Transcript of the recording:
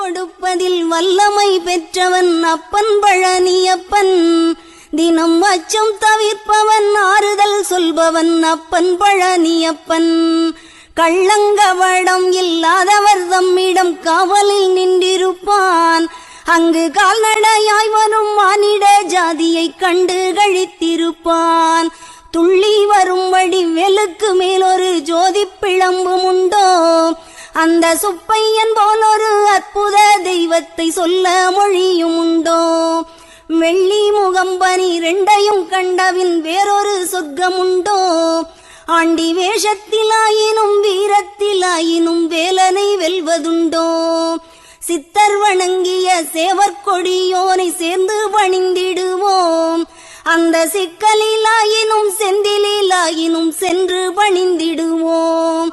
கொடுப்பதில் வல்லமை பெற்றவன் அப்பன் பழனியப்பன். தினம் அச்சம் தவிர்ப்பவன் ஆறுதல் சொல்பவன் அப்பன் பழனியப்பன். கள்ளங்கவடம் இல்லாதவர் தம்மிடம் காவலில் நின்றிருப்பான். அங்கு கால்நடையாய் வரும் மானிட ஜாதியை கண்டு கழித்திருப்பான். துள்ளி வரும்படி வெளுக்கு மேலொரு ஜோதி பிளம்பும் உண்டோ, அந்த சுப்பையன் போல் ஒரு அற்புத தெய்வத்தை சொல்ல மொழியும் உண்டோ. வெள்ளி முகம் 12 கண்டவின் வேறொரு சொர்க்கம் உண்டோ. ஆண்டி வேஷத்திலாயினும் வீரத்திலாயினும் வேலனை வெல்வதுண்டோ. சித்தர் வணங்கிய சேவற்கொடியோனை சேர்ந்து பணிந்திடுவோம். அந்த சிக்கலிலாயினும் செந்திலாயினும் சென்று பணிந்திடுவோம்.